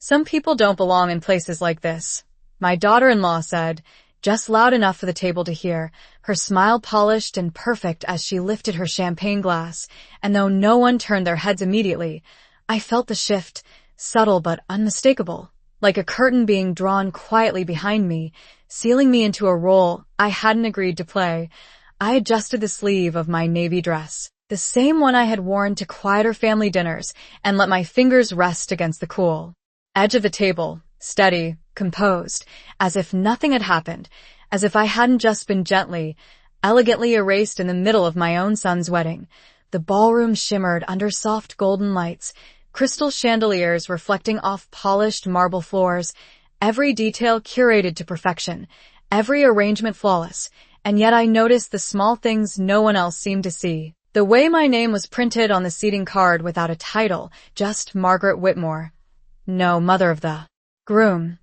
Some people don't belong in places like this, my daughter-in-law said, just loud enough for the table to hear, her smile polished and perfect as she lifted her champagne glass, and though no one turned their heads immediately, I felt the shift, subtle but unmistakable, like a curtain being drawn quietly behind me, sealing me into a role I hadn't agreed to play. I adjusted the sleeve of my navy dress, the same one I had worn to quieter family dinners, and let my fingers rest against the cool edge of the table, steady, composed, as if nothing had happened, as if I hadn't just been gently, elegantly erased in the middle of my own son's wedding. The ballroom shimmered under soft golden lights, crystal chandeliers reflecting off polished marble floors, every detail curated to perfection, every arrangement flawless, and yet I noticed the small things no one else seemed to see. The way my name was printed on the seating card without a title, just Margaret Whitmore. No mother of the groom.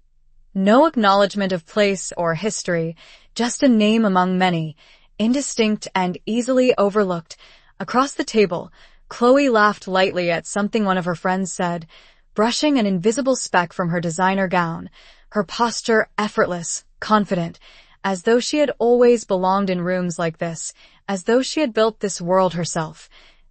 No acknowledgement of place or history, just a name among many, indistinct and easily overlooked. Across the table, Chloe laughed lightly at something one of her friends said, brushing an invisible speck from her designer gown, her posture effortless, confident, as though she had always belonged in rooms like this, as though she had built this world herself.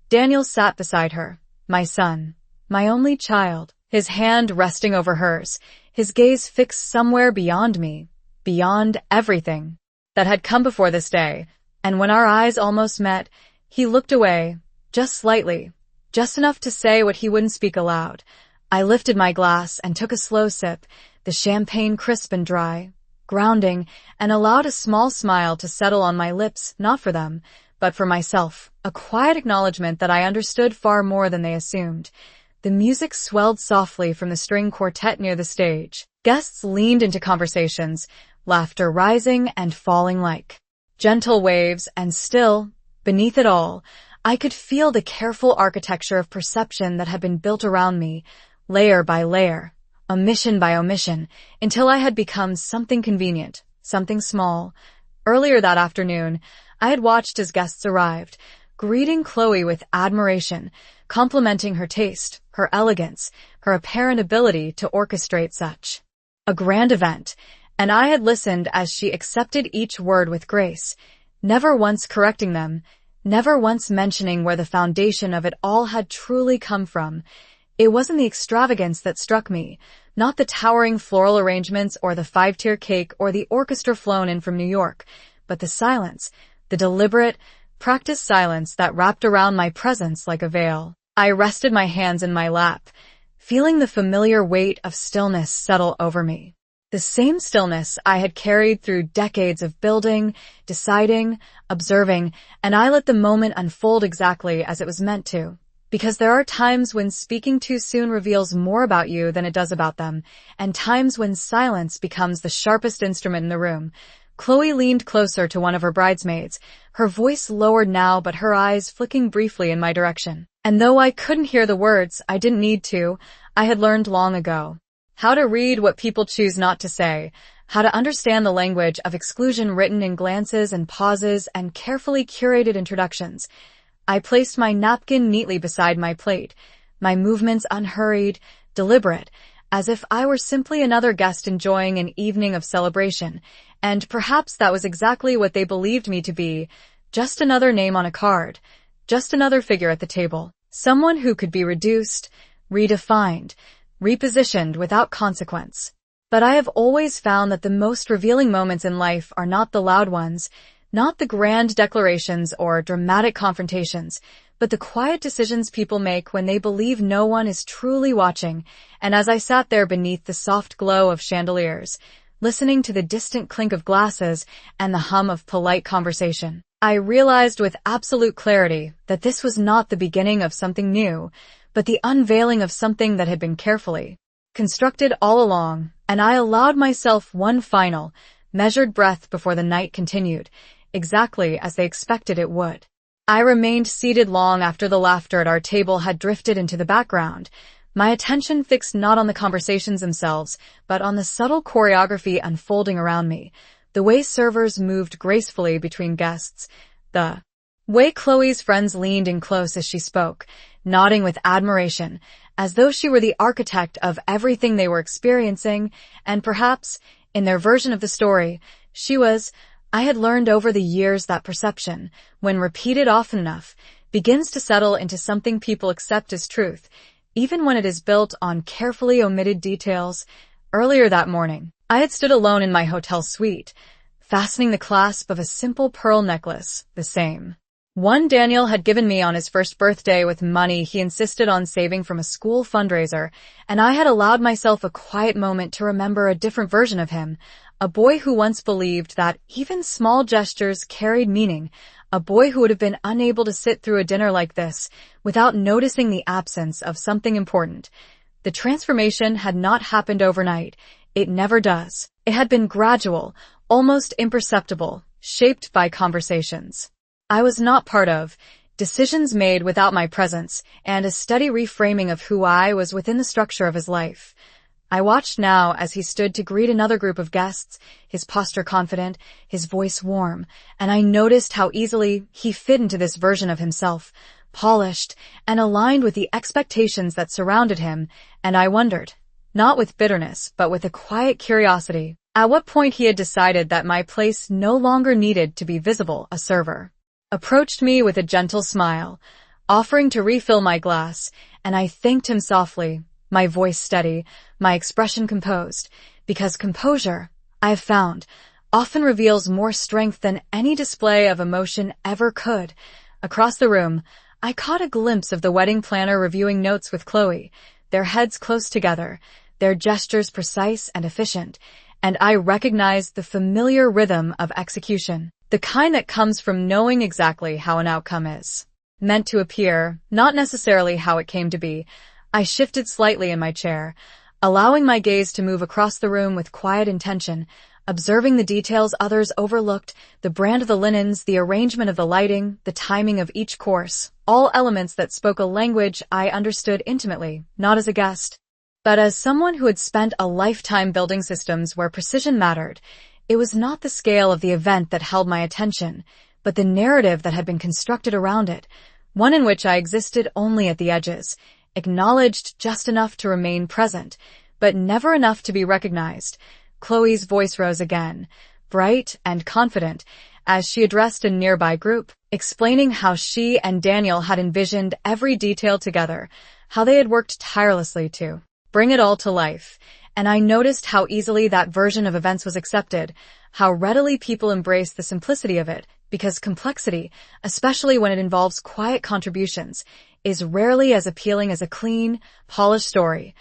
Daniel sat beside her, my son, my only child, his hand resting over hers, his gaze fixed somewhere beyond me, beyond everything that had come before this day, and when our eyes almost met, he looked away, just slightly, just enough to say what he wouldn't speak aloud. I lifted my glass and took a slow sip, the champagne crisp and dry, grounding, and allowed a small smile to settle on my lips, not for them, but for myself, a quiet acknowledgement that I understood far more than they assumed. The music swelled softly from the string quartet near the stage. Guests leaned into conversations, laughter rising and falling like gentle waves, and still, beneath it all, I could feel the careful architecture of perception that had been built around me, layer by layer, omission by omission, until I had become something convenient, something small. Earlier that afternoon, I had watched as guests arrived, greeting Chloe with admiration, complimenting her taste, her elegance, her apparent ability to orchestrate such a grand event, and I had listened as she accepted each word with grace, never once correcting them, never once mentioning where the foundation of it all had truly come from. It wasn't the extravagance that struck me, not the towering floral arrangements or the 5-tier cake or the orchestra flown in from New York, but the silence, the deliberate, practiced silence that wrapped around my presence like a veil. I rested my hands in my lap, feeling the familiar weight of stillness settle over me. The same stillness I had carried through decades of building, deciding, observing, and I let the moment unfold exactly as it was meant to. Because there are times when speaking too soon reveals more about you than it does about them, and times when silence becomes the sharpest instrument in the room. Chloe leaned closer to one of her bridesmaids, her voice lowered now but her eyes flicking briefly in my direction. And though I couldn't hear the words, I didn't need to, I had learned long ago how to read what people choose not to say, how to understand the language of exclusion written in glances and pauses and carefully curated introductions. I placed my napkin neatly beside my plate, my movements unhurried, deliberate, as if I were simply another guest enjoying an evening of celebration, and perhaps that was exactly what they believed me to be, just another name on a card, just another figure at the table, someone who could be reduced, redefined, repositioned without consequence. But I have always found that the most revealing moments in life are not the loud ones, not the grand declarations or dramatic confrontations, but the quiet decisions people make when they believe no one is truly watching. And as I sat there beneath the soft glow of chandeliers, listening to the distant clink of glasses and the hum of polite conversation, I realized with absolute clarity that this was not the beginning of something new, but the unveiling of something that had been carefully constructed all along, and I allowed myself one final, measured breath before the night continued, exactly as they expected it would. I remained seated long after the laughter at our table had drifted into the background, my attention fixed not on the conversations themselves, but on the subtle choreography unfolding around me, the way servers moved gracefully between guests, the way Chloe's friends leaned in close as she spoke, nodding with admiration, as though she were the architect of everything they were experiencing, and perhaps, in their version of the story, she was. I had learned over the years that perception, when repeated often enough, begins to settle into something people accept as truth, even when it is built on carefully omitted details. Earlier that morning, I had stood alone in my hotel suite, fastening the clasp of a simple pearl necklace, the same one Daniel had given me on his first birthday with money he insisted on saving from a school fundraiser, and I had allowed myself a quiet moment to remember a different version of him, a boy who once believed that even small gestures carried meaning, a boy who would have been unable to sit through a dinner like this without noticing the absence of something important. The transformation had not happened overnight. It never does. It had been gradual, almost imperceptible, shaped by conversations I was not part of, decisions made without my presence, and a steady reframing of who I was within the structure of his life. I watched now as he stood to greet another group of guests, his posture confident, his voice warm, and I noticed how easily he fit into this version of himself, polished and aligned with the expectations that surrounded him, and I wondered, not with bitterness, but with a quiet curiosity, at what point he had decided that my place no longer needed to be visible. A server approached me with a gentle smile, offering to refill my glass, and I thanked him softly, my voice steady, my expression composed, because composure, I have found, often reveals more strength than any display of emotion ever could. Across the room, I caught a glimpse of the wedding planner reviewing notes with Chloe, their heads close together, their gestures precise and efficient, and I recognized the familiar rhythm of execution, the kind that comes from knowing exactly how an outcome is meant to appear, not necessarily how it came to be. I shifted slightly in my chair, allowing my gaze to move across the room with quiet intention, observing the details others overlooked, the brand of the linens, the arrangement of the lighting, the timing of each course, all elements that spoke a language I understood intimately, not as a guest, but as someone who had spent a lifetime building systems where precision mattered. It was not the scale of the event that held my attention, but the narrative that had been constructed around it, one in which I existed only at the edges, acknowledged just enough to remain present, but never enough to be recognized. Chloe's voice rose again, bright and confident, as she addressed a nearby group, explaining how she and Daniel had envisioned every detail together, how they had worked tirelessly to bring it all to life. And I noticed how easily that version of events was accepted, how readily people embrace the simplicity of it, because complexity, especially when it involves quiet contributions, is rarely as appealing as a clean, polished story.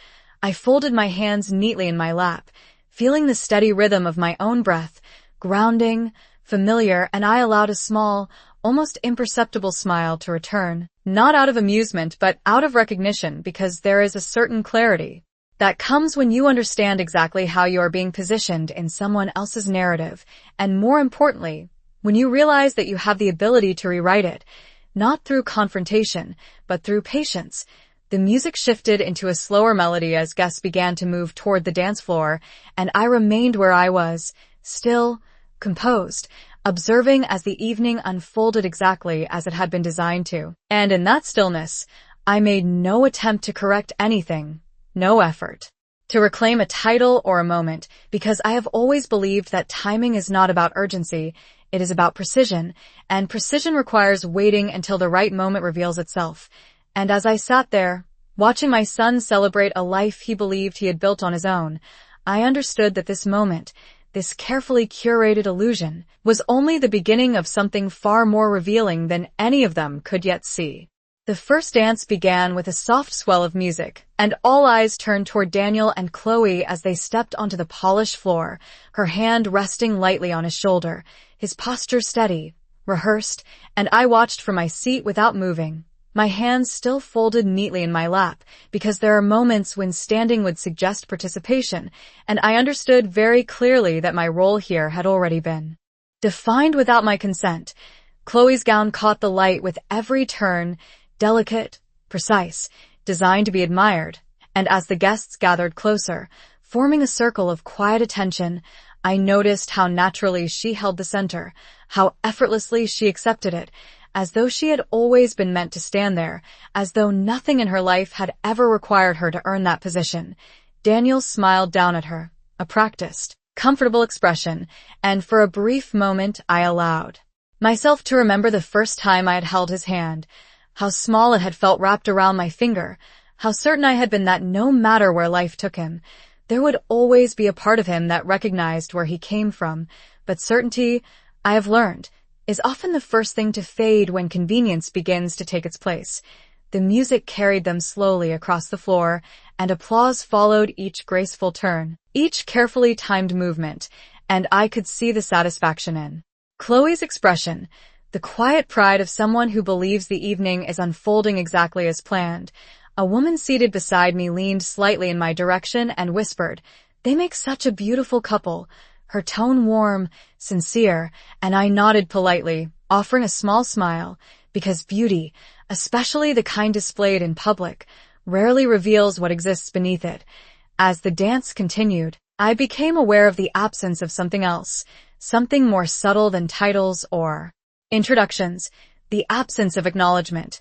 I folded my hands neatly in my lap, feeling the steady rhythm of my own breath, grounding, familiar, and I allowed a small, almost imperceptible smile to return, not out of amusement but out of recognition, because there is a certain clarity that comes when you understand exactly how you are being positioned in someone else's narrative, and more importantly, when you realize that you have the ability to rewrite it, not through confrontation, but through patience. The music shifted into a slower melody as guests began to move toward the dance floor, and I remained where I was, still, composed, observing as the evening unfolded exactly as it had been designed to. And in that stillness, I made no attempt to correct anything. No effort to reclaim a title or a moment, because I have always believed that timing is not about urgency, it is about precision, and precision requires waiting until the right moment reveals itself. And as I sat there, watching my son celebrate a life he believed he had built on his own, I understood that this moment, this carefully curated illusion, was only the beginning of something far more revealing than any of them could yet see. The first dance began with a soft swell of music, and all eyes turned toward Daniel and Chloe as they stepped onto the polished floor, her hand resting lightly on his shoulder, his posture steady, rehearsed, and I watched from my seat without moving, my hands still folded neatly in my lap, because there are moments when standing would suggest participation, and I understood very clearly that my role here had already been defined without my consent. Chloe's gown caught the light with every turn, delicate, precise, designed to be admired, and as the guests gathered closer, forming a circle of quiet attention, I noticed how naturally she held the center, how effortlessly she accepted it, as though she had always been meant to stand there, as though nothing in her life had ever required her to earn that position. Daniel smiled down at her, a practiced, comfortable expression, and for a brief moment I allowed myself to remember the first time I had held his hand, how small it had felt wrapped around my finger, how certain I had been that no matter where life took him, there would always be a part of him that recognized where he came from. But certainty, I have learned, is often the first thing to fade when convenience begins to take its place. The music carried them slowly across the floor, and applause followed each graceful turn, each carefully timed movement, and I could see the satisfaction in Chloe's expression, the quiet pride of someone who believes the evening is unfolding exactly as planned. A woman seated beside me leaned slightly in my direction and whispered, "They make such a beautiful couple," her tone warm, sincere, and I nodded politely, offering a small smile, because beauty, especially the kind displayed in public, rarely reveals what exists beneath it. As the dance continued, I became aware of the absence of something else, something more subtle than titles or introductions, the absence of acknowledgement,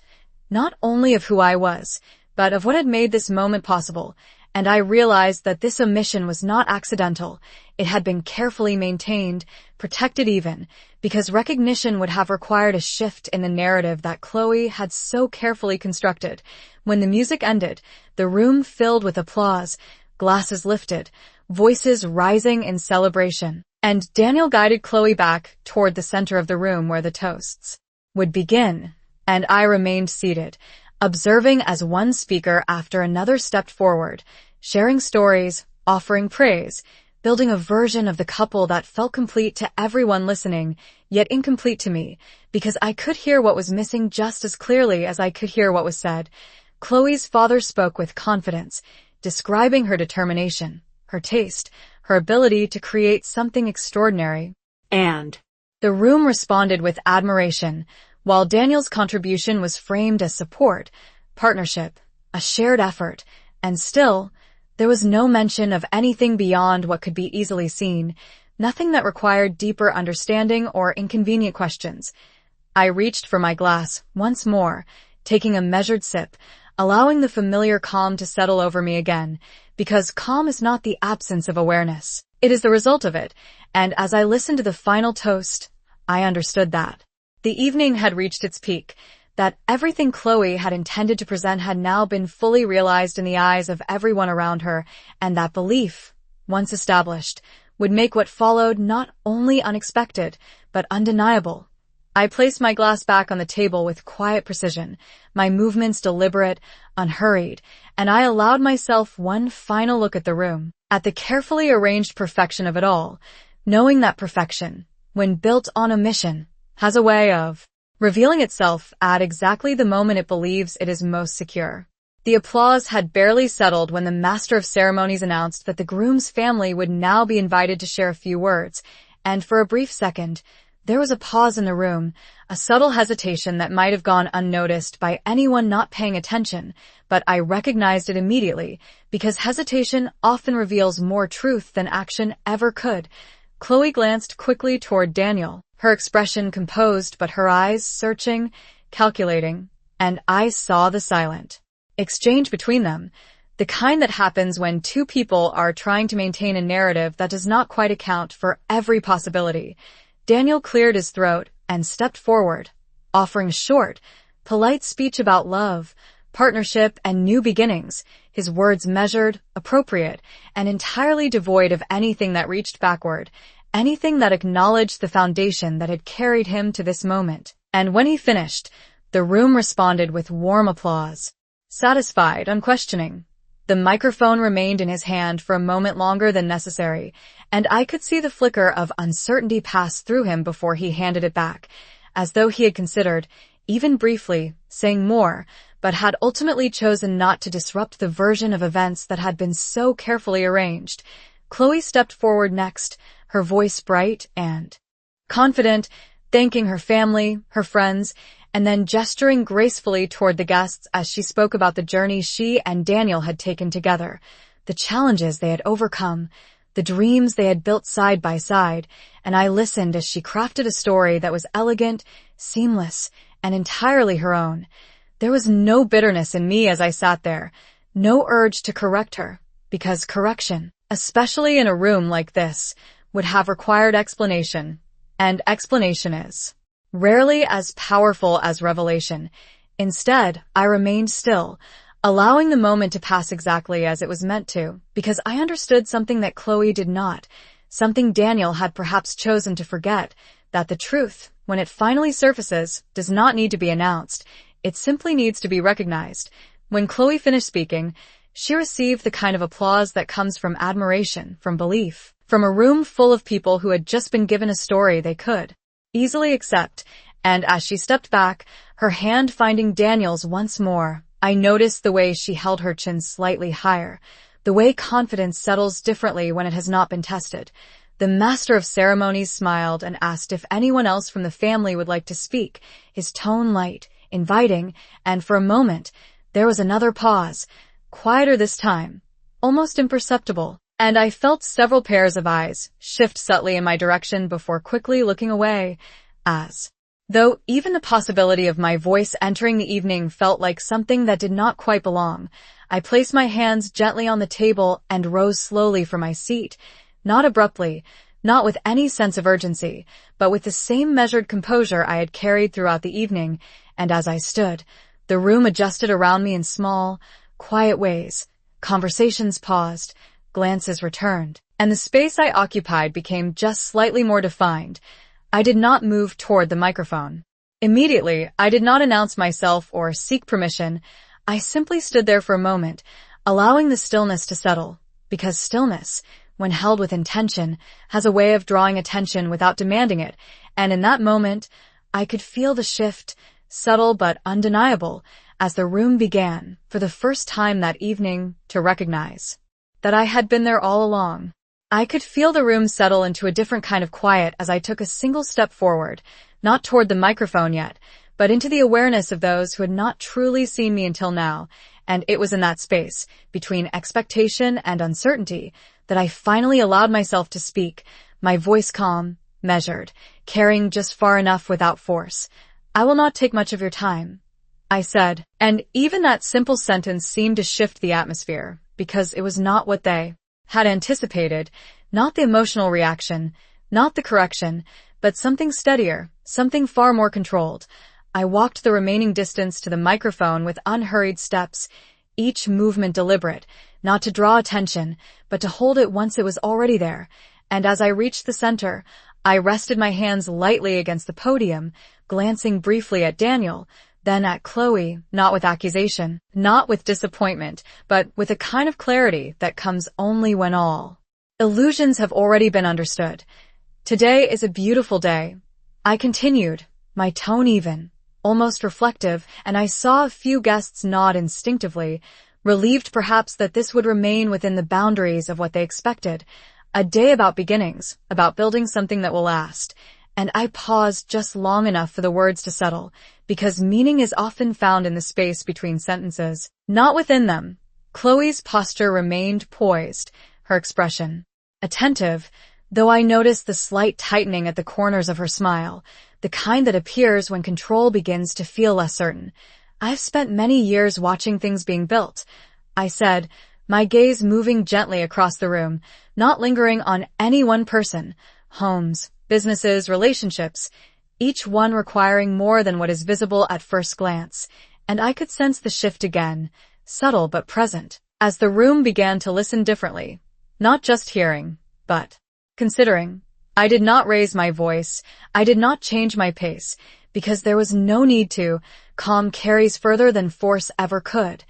not only of who I was, but of what had made this moment possible, and I realized that this omission was not accidental. It had been carefully maintained, protected even, because recognition would have required a shift in the narrative that Chloe had so carefully constructed. When the music ended, the room filled with applause, glasses lifted, voices rising in celebration, and Daniel guided Chloe back toward the center of the room where the toasts would begin, and I remained seated, observing as one speaker after another stepped forward, sharing stories, offering praise, building a version of the couple that felt complete to everyone listening, yet incomplete to me, because I could hear what was missing just as clearly as I could hear what was said. Chloe's father spoke with confidence, describing her determination, her taste, her ability to create something extraordinary. And the room responded with admiration, while Daniel's contribution was framed as support, partnership, a shared effort, and still, there was no mention of anything beyond what could be easily seen, nothing that required deeper understanding or inconvenient questions. I reached for my glass once more, taking a measured sip, allowing the familiar calm to settle over me again, because calm is not the absence of awareness. It is the result of it, and as I listened to the final toast, I understood that the evening had reached its peak, that everything Chloe had intended to present had now been fully realized in the eyes of everyone around her, and that belief, once established, would make what followed not only unexpected, but undeniable. I placed my glass back on the table with quiet precision, my movements deliberate, unhurried, and I allowed myself one final look at the room, at the carefully arranged perfection of it all, knowing that perfection, when built on a mission, has a way of revealing itself at exactly the moment it believes it is most secure. The applause had barely settled when the master of ceremonies announced that the groom's family would now be invited to share a few words, and for a brief second, there was a pause in the room, a subtle hesitation that might have gone unnoticed by anyone not paying attention, but I recognized it immediately, because hesitation often reveals more truth than action ever could. Chloe glanced quickly toward Daniel, her expression composed but her eyes searching, calculating, and I saw the silent exchange between them, the kind that happens when two people are trying to maintain a narrative that does not quite account for every possibility. Daniel cleared his throat and stepped forward, offering short, polite speech about love, partnership, and new beginnings, his words measured, appropriate, and entirely devoid of anything that reached backward, anything that acknowledged the foundation that had carried him to this moment. And when he finished, the room responded with warm applause. Satisfied, unquestioning. The microphone remained in his hand for a moment longer than necessary, and I could see the flicker of uncertainty pass through him before he handed it back, as though he had considered, even briefly, saying more, but had ultimately chosen not to disrupt the version of events that had been so carefully arranged. Chloe stepped forward next, her voice bright and confident, thanking her family, her friends, and then gesturing gracefully toward the guests as she spoke about the journey she and Daniel had taken together, the challenges they had overcome, the dreams they had built side by side, and I listened as she crafted a story that was elegant, seamless, and entirely her own. There was no bitterness in me as I sat there, no urge to correct her, because correction, especially in a room like this, would have required explanation, and explanation is rarely as powerful as revelation. Instead, I remained still, allowing the moment to pass exactly as it was meant to, because I understood something that Chloe did not, something Daniel had perhaps chosen to forget, that the truth, when it finally surfaces, does not need to be announced. It simply needs to be recognized. When Chloe finished speaking, she received the kind of applause that comes from admiration, from belief, from a room full of people who had just been given a story they could easily accept. And as she stepped back, her hand finding Daniel's once more, I noticed the way she held her chin slightly higher, the way confidence settles differently when it has not been tested. The master of ceremonies smiled and asked if anyone else from the family would like to speak, his tone light, inviting, and for a moment, there was another pause, quieter this time, almost imperceptible, and I felt several pairs of eyes shift subtly in my direction before quickly looking away, as though even the possibility of my voice entering the evening felt like something that did not quite belong. I placed my hands gently on the table and rose slowly from my seat, not abruptly, not with any sense of urgency, but with the same measured composure I had carried throughout the evening, and as I stood, the room adjusted around me in small, quiet ways. Conversations paused, glances returned, and the space I occupied became just slightly more defined. I did not move toward the microphone. Immediately, I did not announce myself or seek permission. I simply stood there for a moment, allowing the stillness to settle, because stillness, when held with intention, has a way of drawing attention without demanding it, and in that moment, I could feel the shift, subtle but undeniable, as the room began, for the first time that evening, to recognize that I had been there all along. I could feel the room settle into a different kind of quiet as I took a single step forward, not toward the microphone yet, but into the awareness of those who had not truly seen me until now, and it was in that space, between expectation and uncertainty, that I finally allowed myself to speak, my voice calm, measured, carrying just far enough without force. "I will not take much of your time," I said, and even that simple sentence seemed to shift the atmosphere, because it was not what they had anticipated, not the emotional reaction, not the correction, but something steadier, something far more controlled. I walked the remaining distance to the microphone with unhurried steps, each movement deliberate, not to draw attention, but to hold it once it was already there. And as I reached the center, I rested my hands lightly against the podium, glancing briefly at Daniel, then at Chloe, not with accusation, not with disappointment, but with a kind of clarity that comes only when all illusions have already been understood. "Today is a beautiful day," I continued, my tone even, almost reflective, and I saw a few guests nod instinctively, relieved perhaps that this would remain within the boundaries of what they expected. A day about beginnings, about building something that will last. And I paused just long enough for the words to settle, because meaning is often found in the space between sentences, not within them. Chloe's posture remained poised, her expression attentive, though I noticed the slight tightening at the corners of her smile, the kind that appears when control begins to feel less certain. "I've spent many years watching things being built," I said, my gaze moving gently across the room, not lingering on any one person. Homes, businesses, relationships, each one requiring more than what is visible at first glance, and I could sense the shift again, subtle but present, as the room began to listen differently, not just hearing, but considering. I did not raise my voice, I did not change my pace, because there was no need to. Calm carries further than force ever could,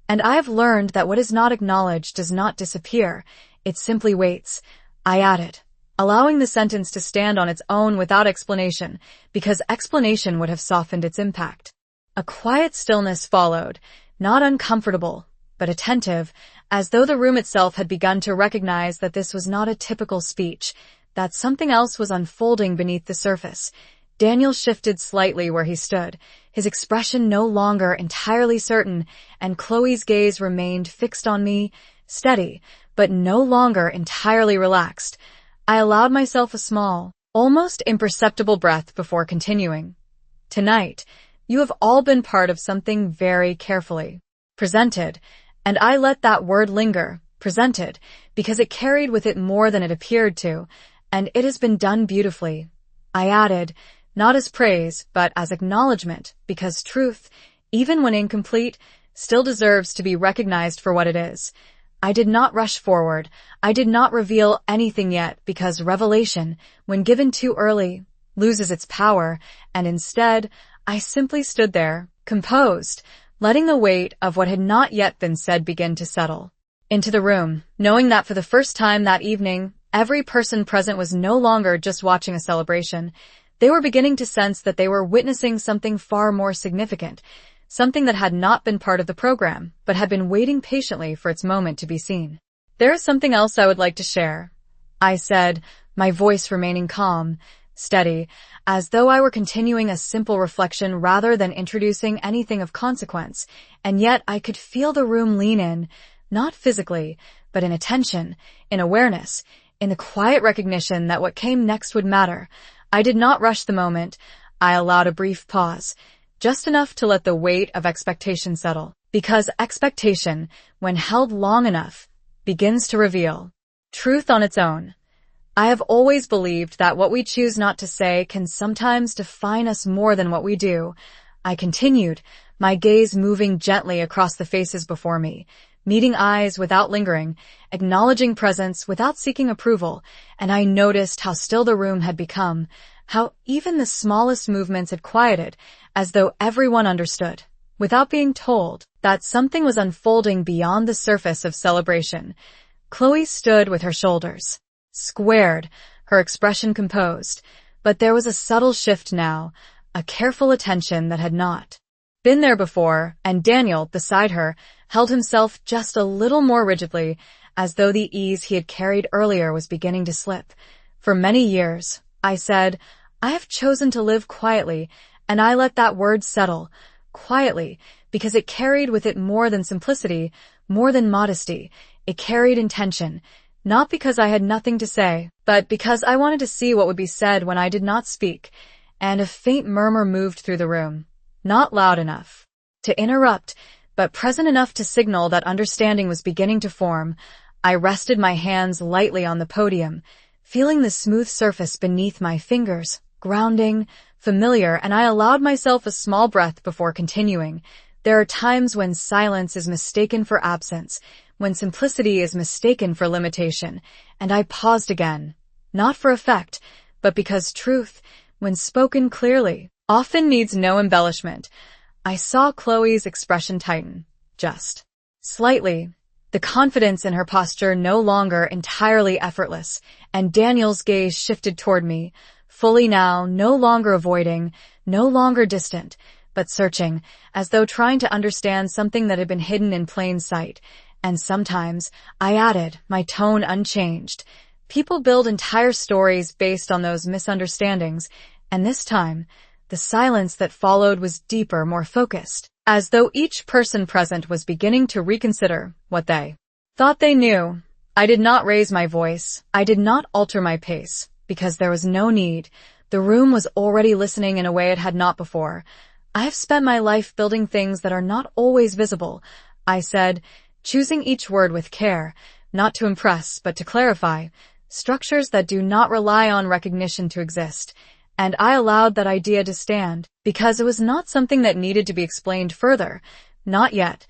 and I have learned that what is not acknowledged does not disappear, it simply waits. I added, allowing the sentence to stand on its own without explanation, because explanation would have softened its impact. A quiet stillness followed, not uncomfortable, but attentive, as though the room itself had begun to recognize that this was not a typical speech, that something else was unfolding beneath the surface. Daniel shifted slightly where he stood, his expression no longer entirely certain, and Chloe's gaze remained fixed on me, steady, but no longer entirely relaxed. I allowed myself a small, almost imperceptible breath before continuing. "Tonight, You have all been part of something very carefully presented, and I let that word linger, presented, because it carried with it more than it appeared to, and it has been done beautifully. I added, not as praise, but as acknowledgement, because truth, even when incomplete, still deserves to be recognized for what it is. I did not rush forward. I did not reveal anything yet, because revelation, when given too early, loses its power, and instead, I simply stood there, composed, letting the weight of what had not yet been said begin to settle into the room, knowing that for the first time that evening, every person present was no longer just watching a celebration. They were beginning to sense that they were witnessing something far more significant, something that had not been part of the program, but had been waiting patiently for its moment to be seen. There is something else I would like to share, I said, my voice remaining calm, steady, as though I were continuing a simple reflection rather than introducing anything of consequence, and yet I could feel the room lean in, not physically, but in attention, in awareness, in the quiet recognition that what came next would matter. I did not rush the moment. I allowed a brief pause, just enough to let the weight of expectation settle, because expectation, when held long enough, begins to reveal truth on its own. I have always believed that what we choose not to say can sometimes define us more than what we do. I continued, my gaze moving gently across the faces before me, meeting eyes without lingering, acknowledging presence without seeking approval, and I noticed how still the room had become, how even the smallest movements had quieted, as though everyone understood, without being told, that something was unfolding beyond the surface of celebration. Chloe stood with her shoulders squared, her expression composed, but there was a subtle shift now, a careful attention that had not been there before, and Daniel, beside her, held himself just a little more rigidly, as though the ease he had carried earlier was beginning to slip. For many years, I said, I have chosen to live quietly, and I let that word settle, quietly, because it carried with it more than simplicity, more than modesty. It carried intention, not because I had nothing to say, but because I wanted to see what would be said when I did not speak, and a faint murmur moved through the room, not loud enough to interrupt, but present enough to signal that understanding was beginning to form. I rested my hands lightly on the podium, feeling the smooth surface beneath my fingers, grounding, familiar, and I allowed myself a small breath before continuing. There are times when silence is mistaken for absence, when simplicity is mistaken for limitation, and I paused again, not for effect, but because truth, when spoken clearly, often needs no embellishment. I saw Chloe's expression tighten, just slightly, the confidence in her posture no longer entirely effortless, and Daniel's gaze shifted toward me, fully now, no longer avoiding, no longer distant, but searching, as though trying to understand something that had been hidden in plain sight. And sometimes, I added, my tone unchanged, people build entire stories based on those misunderstandings, and this time, the silence that followed was deeper, more focused, as though each person present was beginning to reconsider what they thought they knew. I did not raise my voice. I did not alter my pace, because there was no need. The room was already listening in a way it had not before. I have spent my life building things that are not always visible, I said, choosing each word with care, not to impress, but to clarify, structures that do not rely on recognition to exist. And I allowed that idea to stand, because it was not something that needed to be explained further. Not yet.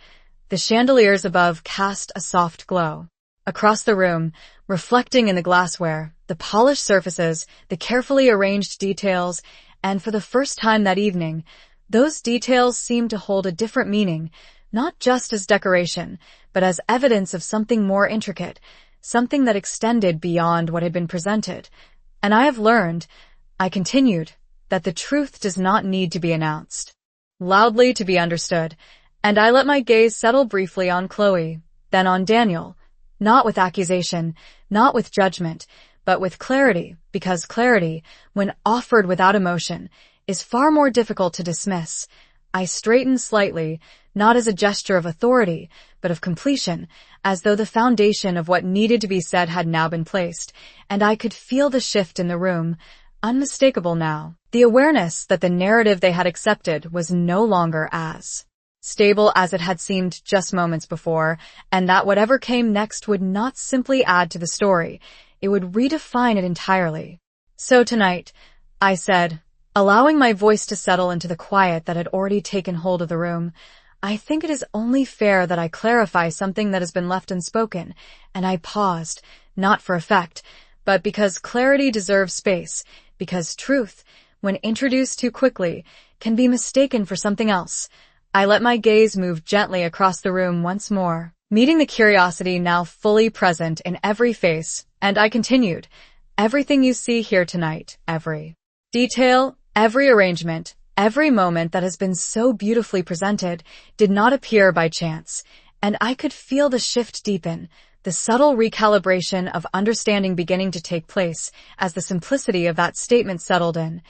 The chandeliers above cast a soft glow across the room, reflecting in the glassware, the polished surfaces, the carefully arranged details, and for the first time that evening, those details seemed to hold a different meaning, not just as decoration, but as evidence of something more intricate, something that extended beyond what had been presented. And I have learned, I continued, that the truth does not need to be announced loudly to be understood, and I let my gaze settle briefly on Chloe, then on Daniel, not with accusation, not with judgment, but with clarity, because clarity, when offered without emotion, is far more difficult to dismiss. I straightened slightly, not as a gesture of authority, but of completion, as though the foundation of what needed to be said had now been placed, and I could feel the shift in the room. unmistakable now. The awareness that the narrative they had accepted was no longer as stable as it had seemed just moments before, and that whatever came next would not simply add to the story, it would redefine it entirely. So tonight, I said, allowing my voice to settle into the quiet that had already taken hold of the room, I think it is only fair that I clarify something that has been left unspoken, and I paused, not for effect, but because clarity deserves space, because truth, when introduced too quickly, can be mistaken for something else. I let my gaze move gently across the room once more, meeting the curiosity now fully present in every face, and I continued, everything you see here tonight, every detail, every arrangement, every moment that has been so beautifully presented, did not appear by chance, and I could feel the shift deepen, the subtle recalibration of understanding beginning to take place as the simplicity of that statement settled in.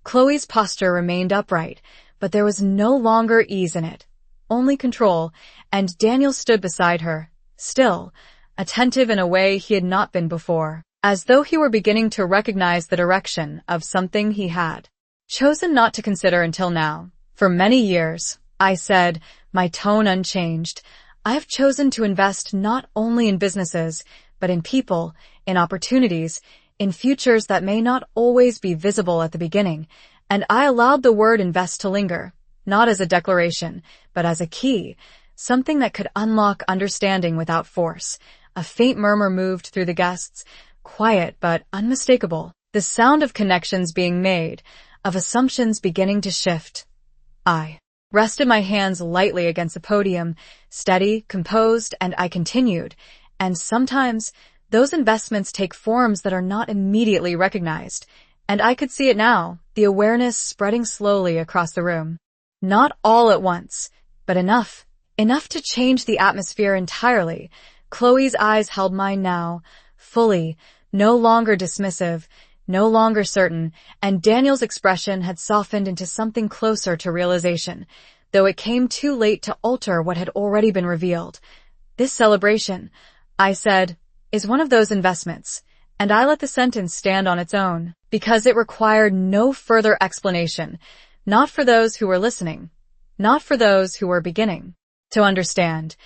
Chloe's posture remained upright, but there was no longer ease in it, only control, and Daniel stood beside her, still, attentive in a way he had not been before, as though he were beginning to recognize the direction of something he had chosen not to consider until now. For many years, I said, my tone unchanged, I have chosen to invest not only in businesses, but in people, in opportunities, in futures that may not always be visible at the beginning, and I allowed the word invest to linger, not as a declaration, but as a key, something that could unlock understanding without force. A faint murmur moved through the guests, quiet but unmistakable, the sound of connections being made, of assumptions beginning to shift. I rested my hands lightly against the podium, steady, composed, and I continued, and sometimes those investments take forms that are not immediately recognized, and I could see it now, the awareness spreading slowly across the room. Not all at once, but enough to change the atmosphere entirely. Chloe's eyes held mine now, fully, no longer dismissive, no longer certain, and Daniel's expression had softened into something closer to realization, though it came too late to alter what had already been revealed. This celebration, I said, is one of those investments, and I let the sentence stand on its own, because it required no further explanation, not for those who were listening, not for those who were beginning to understand.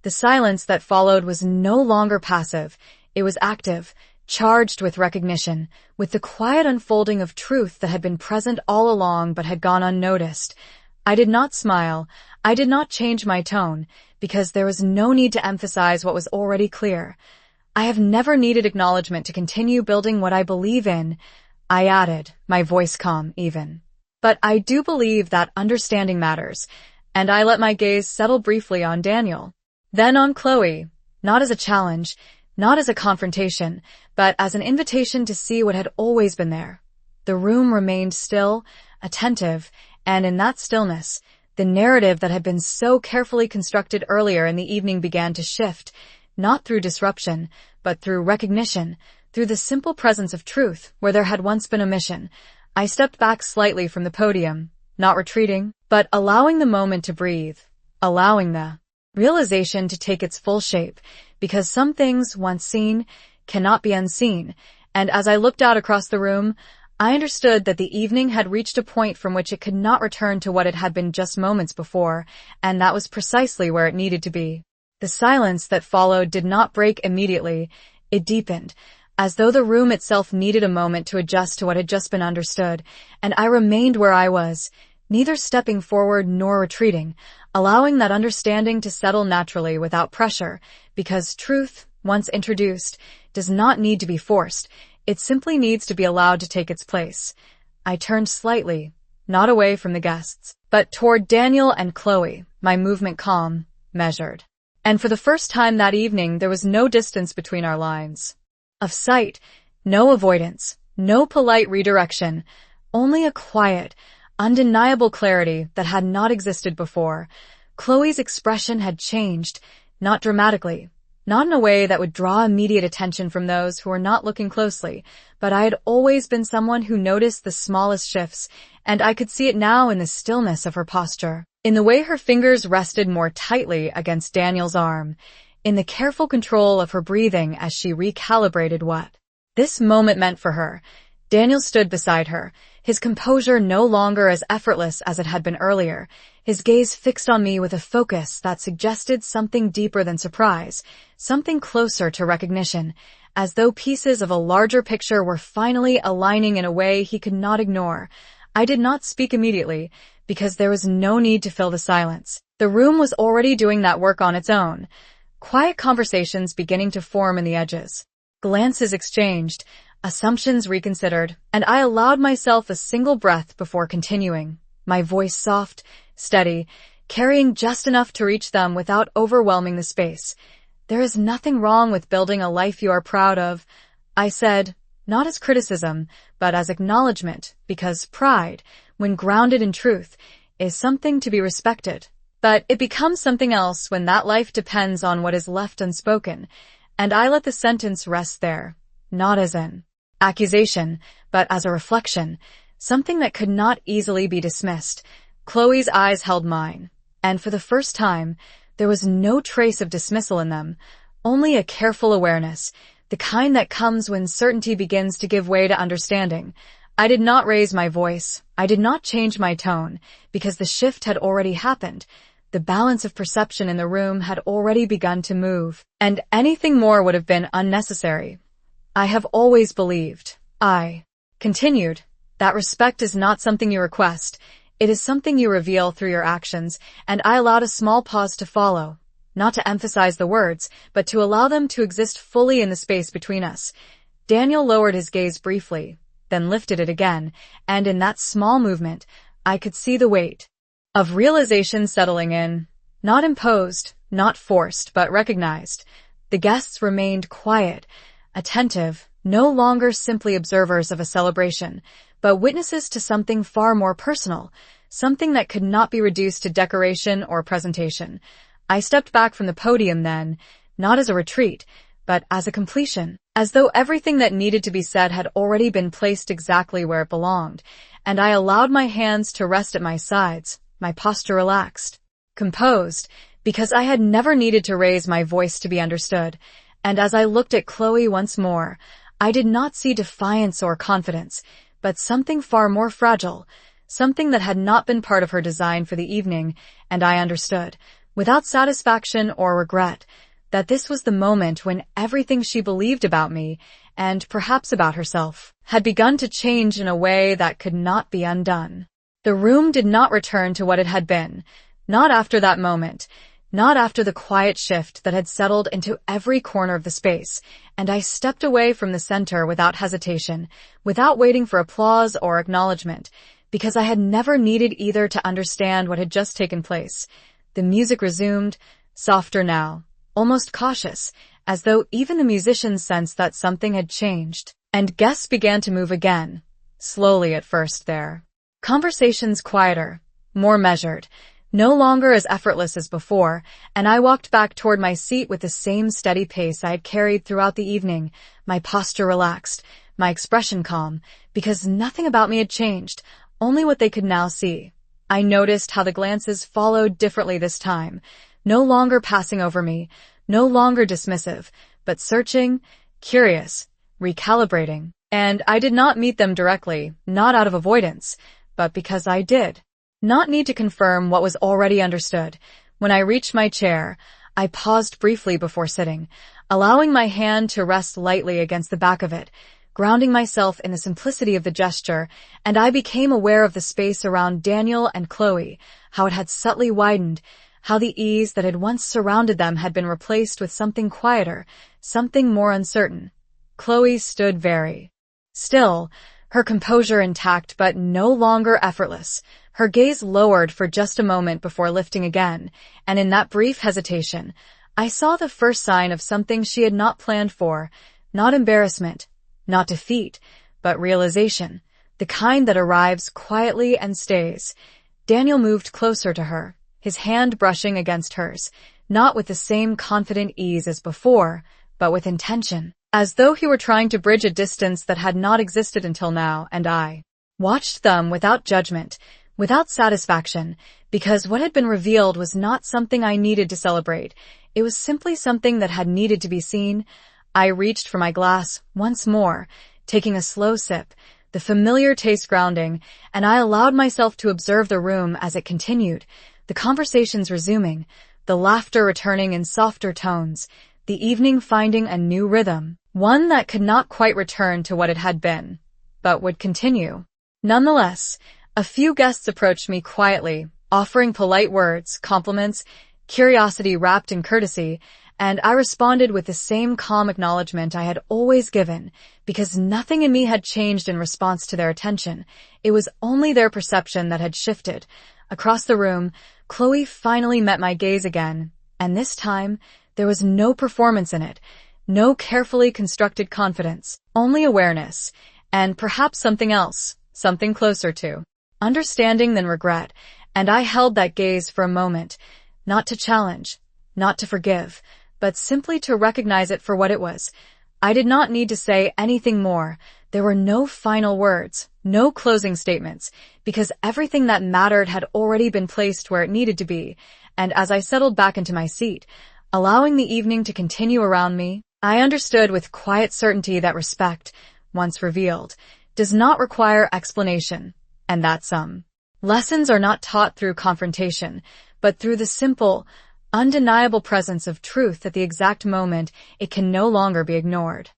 The silence that followed was no longer passive, it was active, charged with recognition, with the quiet unfolding of truth that had been present all along but had gone unnoticed. I did not smile, I did not change my tone, because there was no need to emphasize what was already clear. I have never needed acknowledgement to continue building what I believe in, I added, my voice calm even. But I do believe that understanding matters, and I let my gaze settle briefly on Daniel. Then on Chloe, not as a challenge, not as a confrontation, but as an invitation to see what had always been there. The room remained still, attentive, and in that stillness, the narrative that had been so carefully constructed earlier in the evening began to shift, not through disruption, but through recognition, through the simple presence of truth where there had once been omission. I stepped back slightly from the podium, not retreating, but allowing the moment to breathe, allowing the realization to take its full shape, because some things, once seen, cannot be unseen, and as I looked out across the room, I understood that the evening had reached a point from which it could not return to what it had been just moments before, and that was precisely where it needed to be. The silence that followed did not break immediately, it deepened, as though the room itself needed a moment to adjust to what had just been understood, and I remained where I was, neither stepping forward nor retreating, allowing that understanding to settle naturally without pressure, because truth, once introduced, does not need to be forced, it simply needs to be allowed to take its place. I turned slightly, not away from the guests, but toward Daniel and Chloe, my movement calm, measured. And for the first time that evening there was no distance between our lines of sight, no avoidance, no polite redirection, only a quiet, undeniable clarity that had not existed before. Chloe's expression had changed, not dramatically, not in a way that would draw immediate attention from those who were not looking closely, but I had always been someone who noticed the smallest shifts, and I could see it now in the stillness of her posture, in the way her fingers rested more tightly against Daniel's arm, in the careful control of her breathing as she recalibrated what this moment meant for her. Daniel stood beside her, his composure no longer as effortless as it had been earlier, his gaze fixed on me with a focus that suggested something deeper than surprise, something closer to recognition, as though pieces of a larger picture were finally aligning in a way he could not ignore. I did not speak immediately, because there was no need to fill the silence. The room was already doing that work on its own. Quiet conversations beginning to form in the edges. Glances exchanged, assumptions reconsidered, and I allowed myself a single breath before continuing, my voice soft, steady, carrying just enough to reach them without overwhelming the space. "There is nothing wrong with building a life you are proud of," I said, not as criticism, but as acknowledgement, because pride, when grounded in truth, is something to be respected. But it becomes something else when that life depends on what is left unspoken, and I let the sentence rest there, not as an accusation, but as a reflection, something that could not easily be dismissed. Chloe's eyes held mine, and for the first time, there was no trace of dismissal in them, only a careful awareness, the kind that comes when certainty begins to give way to understanding. I did not raise my voice, I did not change my tone, because the shift had already happened. The balance of perception in the room had already begun to move, and anything more would have been unnecessary. "I have always believed," I continued, "that respect is not something you request. It is something you reveal through your actions," and I allowed a small pause to follow, not to emphasize the words, but to allow them to exist fully in the space between us. Daniel lowered his gaze briefly, then lifted it again, and in that small movement, I could see the weight of realization settling in, not imposed, not forced, but recognized. The guests remained quiet, attentive, no longer simply observers of a celebration, but witnesses to something far more personal, something that could not be reduced to decoration or presentation. I stepped back from the podium then, not as a retreat, but as a completion, as though everything that needed to be said had already been placed exactly where it belonged, and I allowed my hands to rest at my sides, my posture relaxed, composed, because I had never needed to raise my voice to be understood. And as I looked at Chloe once more, I did not see defiance or confidence, but something far more fragile, something that had not been part of her design for the evening, and I understood, without satisfaction or regret, that this was the moment when everything she believed about me, and perhaps about herself, had begun to change in a way that could not be undone. The room did not return to what it had been, not after that moment, not after the quiet shift that had settled into every corner of the space, and I stepped away from the center without hesitation, without waiting for applause or acknowledgement, because I had never needed either to understand what had just taken place. The music resumed, softer now, almost cautious, as though even the musicians sensed that something had changed, and guests began to move again, slowly at first there. Conversations quieter, more measured, no longer as effortless as before, and I walked back toward my seat with the same steady pace I had carried throughout the evening, my posture relaxed, my expression calm, because nothing about me had changed, only what they could now see. I noticed how the glances followed differently this time, no longer passing over me, no longer dismissive, but searching, curious, recalibrating. And I did not meet them directly, not out of avoidance, but because I did not need to confirm what was already understood. When I reached my chair, I paused briefly before sitting, allowing my hand to rest lightly against the back of it, grounding myself in the simplicity of the gesture, and I became aware of the space around Daniel and Chloe, how it had subtly widened, how the ease that had once surrounded them had been replaced with something quieter, something more uncertain. Chloe stood very still, her composure intact but no longer effortless. Her gaze lowered for just a moment before lifting again, and in that brief hesitation, I saw the first sign of something she had not planned for, not embarrassment, not defeat, but realization, the kind that arrives quietly and stays. Daniel moved closer to her, his hand brushing against hers, not with the same confident ease as before, but with intention, as though he were trying to bridge a distance that had not existed until now, and I watched them without judgment, without satisfaction, because what had been revealed was not something I needed to celebrate. It was simply something that had needed to be seen. I reached for my glass once more, taking a slow sip, the familiar taste grounding, and I allowed myself to observe the room as it continued, the conversations resuming, the laughter returning in softer tones, the evening finding a new rhythm, one that could not quite return to what it had been, but would continue. Nonetheless, a few guests approached me quietly, offering polite words, compliments, curiosity wrapped in courtesy, and I responded with the same calm acknowledgement I had always given, because nothing in me had changed in response to their attention. It was only their perception that had shifted. Across the room, Chloe finally met my gaze again, and this time, there was no performance in it, no carefully constructed confidence, only awareness, and perhaps something else, something closer to understanding than regret, and I held that gaze for a moment, not to challenge, not to forgive, but simply to recognize it for what it was. I did not need to say anything more. There were no final words, no closing statements, because everything that mattered had already been placed where it needed to be, and as I settled back into my seat, allowing the evening to continue around me, I understood with quiet certainty that respect, once revealed, does not require explanation, and that some lessons are not taught through confrontation, but through the simple, undeniable presence of truth at the exact moment it can no longer be ignored.